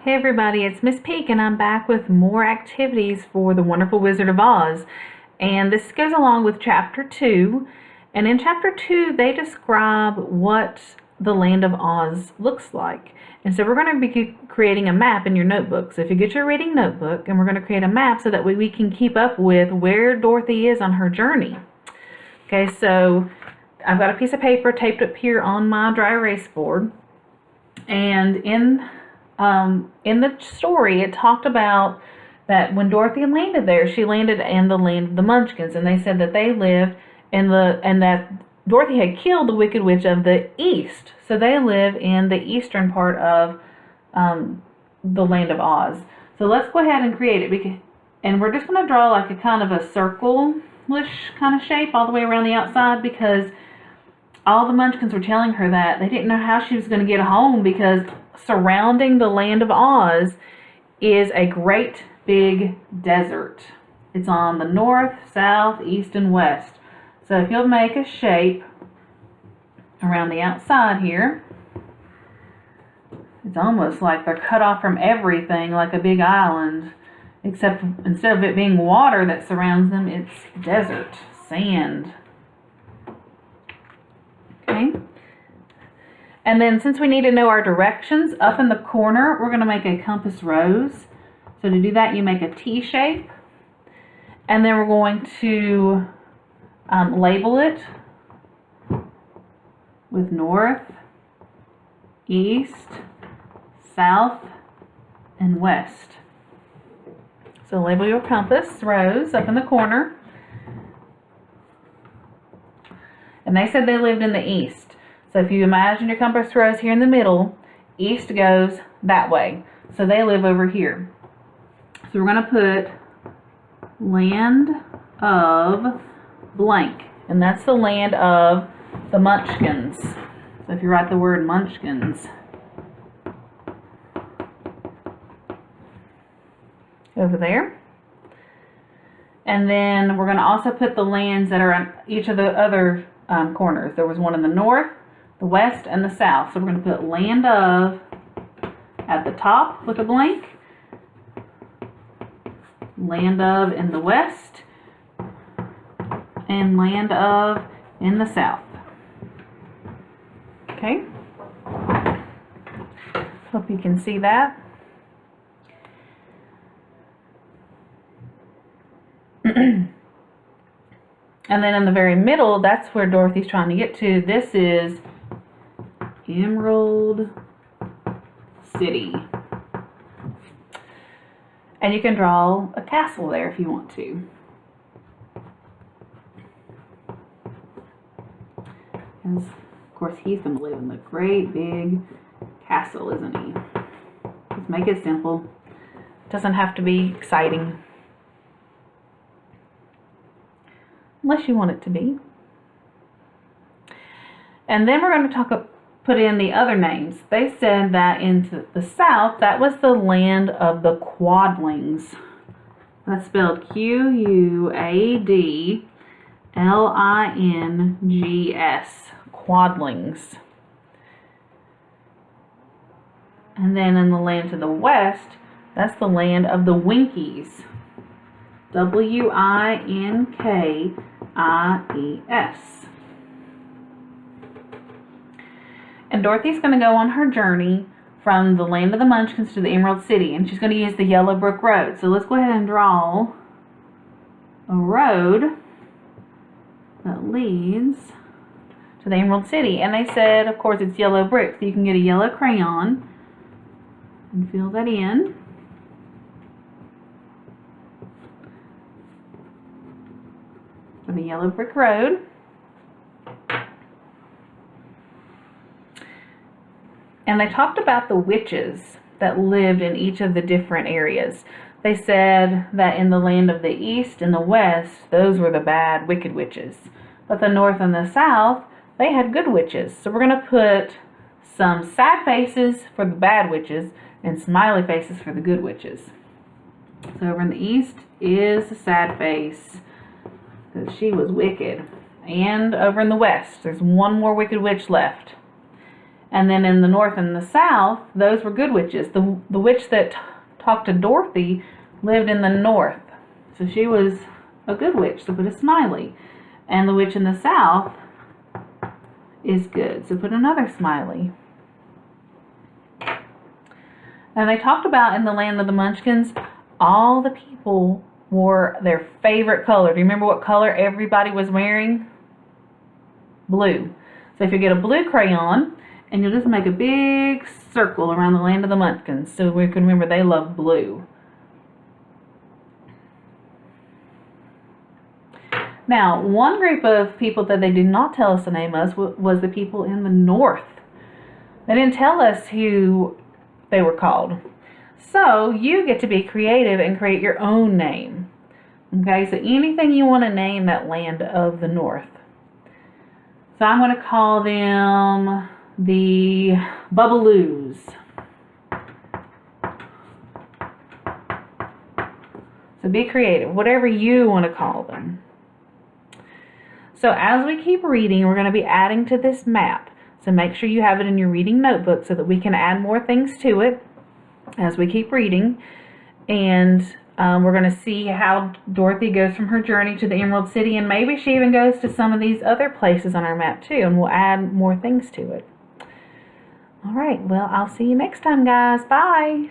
Hey everybody, it's Miss Peak and I'm back with more activities for The Wonderful Wizard of Oz. And this goes along with Chapter 2. And in Chapter 2, they describe what the Land of Oz looks like. And so we're going to be creating a map in your notebook. So if you get your reading notebook, and we're going to create a map so that we can keep up with where Dorothy is on her journey. Okay, so I've got a piece of paper taped up here on my dry erase board. And in the story, it talked about that when Dorothy landed there, she landed in the land of the Munchkins, and they said that they lived and that Dorothy had killed the Wicked Witch of the East, so they live in the eastern part of the land of Oz. So let's go ahead and create it, and we're just going to draw like a kind of a circle-ish kind of shape all the way around the outside, because all the Munchkins were telling her that they didn't know how she was going to get home, because surrounding the land of Oz is a great big desert. It's on the north, south, east, and west. So if you'll make a shape around the outside here, it's almost like they're cut off from everything, like a big island, except instead of it being water that surrounds them, it's desert, sand. Okay. And then since we need to know our directions, up in the corner, we're going to make a compass rose. So to do that, you make a T shape. And then we're going to label it with north, east, south, and west. So label your compass rose up in the corner. And they said they lived in the east. So if you imagine your compass rose here in the middle, east goes that way. So they live over here. So we're going to put land of blank. And that's the land of the Munchkins. So if you write the word Munchkins over there. And then we're going to also put the lands that are on each of the other corners. There was one in the north, the west, and the south. So we're going to put land of at the top with a blank, land of in the west, and land of in the south. Okay? Hope you can see that. And then in the very middle, that's where Dorothy's trying to get to. This is Emerald City. And you can draw a castle there if you want to. Because, of course, he's going to live in the great big castle, isn't he? Just make it simple. Doesn't have to be exciting. Unless you want it to be. And then we're going to put in the other names. They said that in the south, that was the land of the Quadlings. That's spelled Quadlings. Quadlings. And then in the land to the west, that's the land of the Winkies. Winkies. And Dorothy's going to go on her journey from the land of the Munchkins to the Emerald City, and she's going to use the Yellow Brick Road. So let's go ahead and draw a road that leads to the Emerald City. And they said, of course, it's yellow brick, so you can get a yellow crayon and fill that in. For the Yellow Brick Road. And they talked about the witches that lived in each of the different areas. They said that in the land of the east and the west, those were the bad, wicked witches. But the north and the south, they had good witches. So we're going to put some sad faces for the bad witches and smiley faces for the good witches. So over in the east is the sad face, because she was wicked. And over in the west, there's one more wicked witch left. And then in the north and the south, those were good witches. The witch that talked to Dorothy lived in the north. So she was a good witch, so put a smiley. And the witch in the south is good, so put another smiley. And they talked about in the land of the Munchkins, all the people wore their favorite color. Do you remember what color everybody was wearing? Blue. So if you get a blue crayon, and you'll just make a big circle around the land of the Munchkins, so we can remember they love blue. Now, one group of people that they did not tell us the name of was the people in the north. They didn't tell us who they were called. So you get to be creative and create your own name. Okay, so anything you want to name that land of the north. So I'm going to call them the Bubaloos. So be creative, whatever you want to call them. So as we keep reading, we're going to be adding to this map. So make sure you have it in your reading notebook so that we can add more things to it as we keep reading. And we're going to see how Dorothy goes from her journey to the Emerald City, and maybe she even goes to some of these other places on our map too, and we'll add more things to it. All right, well, I'll see you next time, guys. Bye.